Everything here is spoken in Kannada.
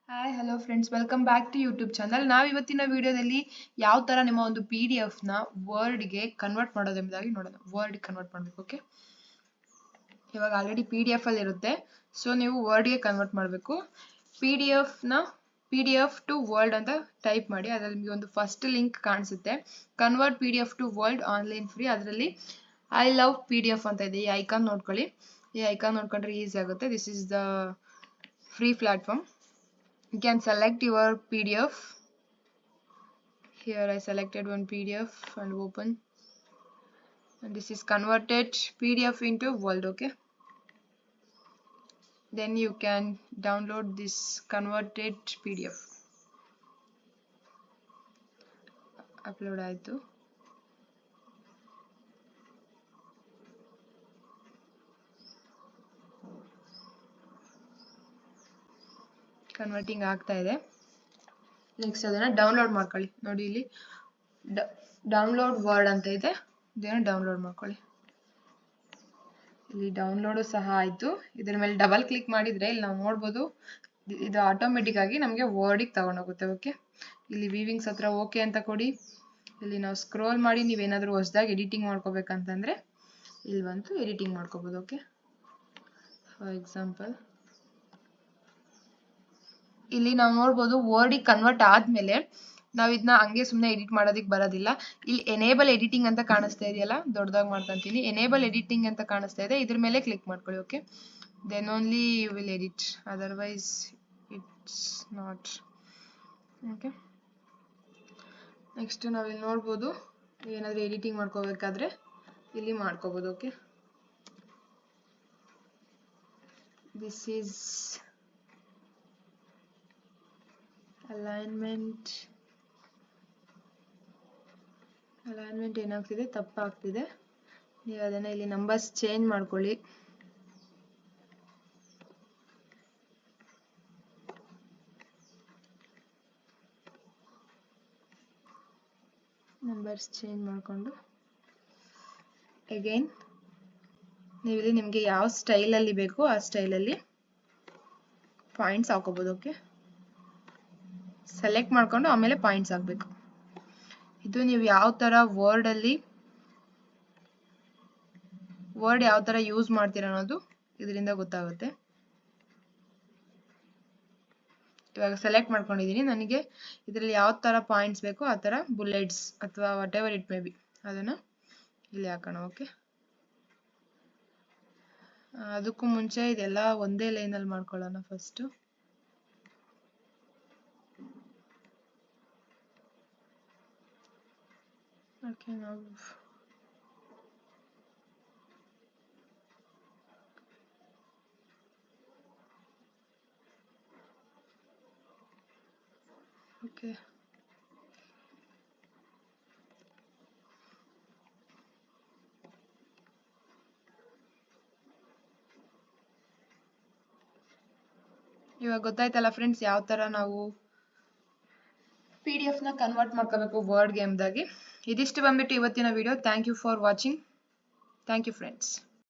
Hi hello friends, welcome back to YouTube channel. ನಾವು ಇವತ್ತಿನ ವಿಡಿಯೋದಲ್ಲಿ ಯಾವ ಥರ ನಿಮ್ಮ ಒಂದು PDF ನ ವರ್ಡ್ಗೆ ಕನ್ವರ್ಟ್ ಮಾಡೋದೆಂಬುದಾಗಿ ನೋಡೋಣ. ವರ್ಡ್ ಕನ್ವರ್ಟ್ ಮಾಡಬೇಕು. ಓಕೆ, ಇವಾಗ ಆಲ್ರೆಡಿ PDF ಅಲ್ಲಿ ಇರುತ್ತೆ, ಸೊ ನೀವು ವರ್ಡ್ಗೆ ಕನ್ವರ್ಟ್ ಮಾಡಬೇಕು. PDF ಟು ವರ್ಡ್ ಅಂತ ಟೈಪ್ ಮಾಡಿ. ಅದರಲ್ಲಿ ನಿಮಗೆ ಒಂದು ಫಸ್ಟ್ ಲಿಂಕ್ ಕಾಣಿಸುತ್ತೆ, convert PDF to word online free. ಅದರಲ್ಲಿ ಐ ಲವ್ PDF ಅಂತ ಇದೆ. ಈ ಐಕಾನ್ ನೋಡ್ಕೊಳ್ಳಿ. ಈ ಐಕಾನ್ ನೋಡ್ಕೊಂಡ್ರೆ ಈಸಿ ಆಗುತ್ತೆ. This is the free platform. You can select your PDF. Here I selected one PDF and open, and this is converted PDF into Word. Okay, then you can download this converted PDF. Upload ಆಯ್ತು. ಕನ್ವರ್ಟಿಂಗ್ ಆಗ್ತಾ ಇದೆ. ನೆಕ್ಸ್ಟ್ ಅದನ್ನ ಡೌನ್ಲೋಡ್ ಮಾಡ್ಕೊಳ್ಳಿ. ನೋಡಿ, ಇಲ್ಲಿ ಡೌನ್ಲೋಡ್ ವರ್ಡ್ ಅಂತ ಇದೆ, ಇದನ್ನ ಡೌನ್ಲೋಡ್ ಮಾಡ್ಕೊಳ್ಳಿ. ಇಲ್ಲಿ ಡೌನ್ಲೋಡ್ ಸಹ ಆಯ್ತು. ಇದರ ಮೇಲೆ ಡಬಲ್ ಕ್ಲಿಕ್ ಮಾಡಿದ್ರೆ ಇಲ್ಲಿ ನಾವು ನೋಡ್ಬೋದು, ಇದು ಆಟೋಮೆಟಿಕ್ ಆಗಿ ನಮಗೆ ವರ್ಡಿಗೆ ತಗೊಂಡೋಗುತ್ತೆ. ಓಕೆ, ಇಲ್ಲಿ ವೀವಿಂಗ್ಸ್ ಹತ್ರ ಓಕೆ ಅಂತ ಕೊಡಿ. ಇಲ್ಲಿ ನಾವು ಸ್ಕ್ರೋಲ್ ಮಾಡಿ ನೀವೇನಾದ್ರೂ ಹೊಸದಾಗಿ ಎಡಿಟಿಂಗ್ ಮಾಡ್ಕೋಬೇಕಂತಂದ್ರೆ ಇಲ್ಲಿ ಬಂತು ಎಡಿಟಿಂಗ್ ಮಾಡ್ಕೋಬಹುದು. ಓಕೆ, ಫಾರ್ ಎಕ್ಸಾಂಪಲ್ ಇಲ್ಲಿ ನಾವು ನೋಡ್ಬೋದು ವರ್ಡಿಗೆ ಕನ್ವರ್ಟ್ ಆದ್ಮೇಲೆ ನಾವು ಇದನ್ನ ಹಂಗೆ ಸುಮ್ಮನೆ ಎಡಿಟ್ ಮಾಡೋದಕ್ಕೆ ಬರೋದಿಲ್ಲ. ಇಲ್ಲಿ ಎನೇಬಲ್ ಎಡಿಟಿಂಗ್ ಅಂತ ಕಾಣಿಸ್ತಾ ಇದೆಯಲ್ಲ, ದೊಡ್ಡದಾಗಿ ಮಾಡ್ಕೊಂತೀನಿ. ಎನೇಬಲ್ ಎಡಿಟಿಂಗ್ ಅಂತ ಕಾಣಿಸ್ತಾ ಇದೆ, ಇದ್ರ ಮೇಲೆ ಕ್ಲಿಕ್ ಮಾಡ್ಕೊಳ್ಳಿ. Okay, then only you will edit, otherwise it's not. Okay, next ನಾವಿಲ್ಲಿ ನೋಡ್ಬೋದು, ಏನಾದರೂ ಎಡಿಟಿಂಗ್ ಮಾಡ್ಕೋಬೇಕಾದ್ರೆ ಇಲ್ಲಿ ಮಾಡ್ಕೋಬೋದು. ಓಕೆ, ದಿಸ್ ಈಸ್ ಅಲೈನ್ಮೆಂಟ್ ಏನಾಗ್ತಿದೆ, ತಪ್ಪಾಗ್ತಿದೆ. ನೀವು ಅದನ್ನ ಇಲ್ಲಿ ನಂಬರ್ಸ್ ಚೇಂಜ್ ಮಾಡ್ಕೊಳ್ಳಿ. ನಂಬರ್ಸ್ ಚೇಂಜ್ ಮಾಡಿಕೊಂಡು ಅಗೈನ್ ನೀವು ಇಲ್ಲಿ ನಿಮಗೆ ಯಾವ ಸ್ಟೈಲಲ್ಲಿ ಬೇಕು ಆ ಸ್ಟೈಲಲ್ಲಿ ಪಾಯಿಂಟ್ಸ್ ಹಾಕೋಬಹುದು. ಓಕೆ, ಸೆಲೆಕ್ಟ್ ಮಾಡ್ಕೊಂಡು ಆಮೇಲೆ ಪಾಯಿಂಟ್ಸ್ ಹಾಕಬೇಕು. ಇದು ನೀವು ಯಾವ ತರ ವರ್ಡ್ ಯಾವ ತರ ಯೂಸ್ ಮಾಡ್ತೀರಾ ಅನ್ನೋದು ಇದರಿಂದ ಗೊತ್ತಾಗುತ್ತೆ. ಇವಾಗ ಸೆಲೆಕ್ಟ್ ಮಾಡ್ಕೊಂಡಿದ್ದೀನಿ. ನನಗೆ ಇದರಲ್ಲಿ ಯಾವ ತರ ಪಾಯಿಂಟ್ಸ್ ಬೇಕು ಆ ತರ ಬುಲೆಟ್ಸ್ ಅಥವಾ what ever it may be ಅದನ್ನ ಇಲ್ಲಿ ಹಾಕೋಣ. ಓಕೆ, ಅದಕ್ಕೂ ಮುಂಚೆ ಇದೆಲ್ಲ ಒಂದೇ ಲೈನಲ್ಲಿ ಮಾಡ್ಕೊಳ್ಳೋಣ ಫಸ್ಟ್. ಓಕೆ, ನಾವು ಓಕೆ ಇವಾಗ ಗೊತ್ತಾಯ್ತಲ್ಲ ಫ್ರೆಂಡ್ಸ್, ಯಾವ ತರ ನಾವು PDF ನ ಕನ್ವರ್ಟ್ ಮಾಡ್ಕೋಬೇಕು ವರ್ಡ್ಗೆ ಎಂಬುದಾಗಿ. ಇದಿಷ್ಟು ಬಂದ್ಬಿಟ್ಟು ಇವತ್ತಿನ video. Thank you for watching. Thank you friends.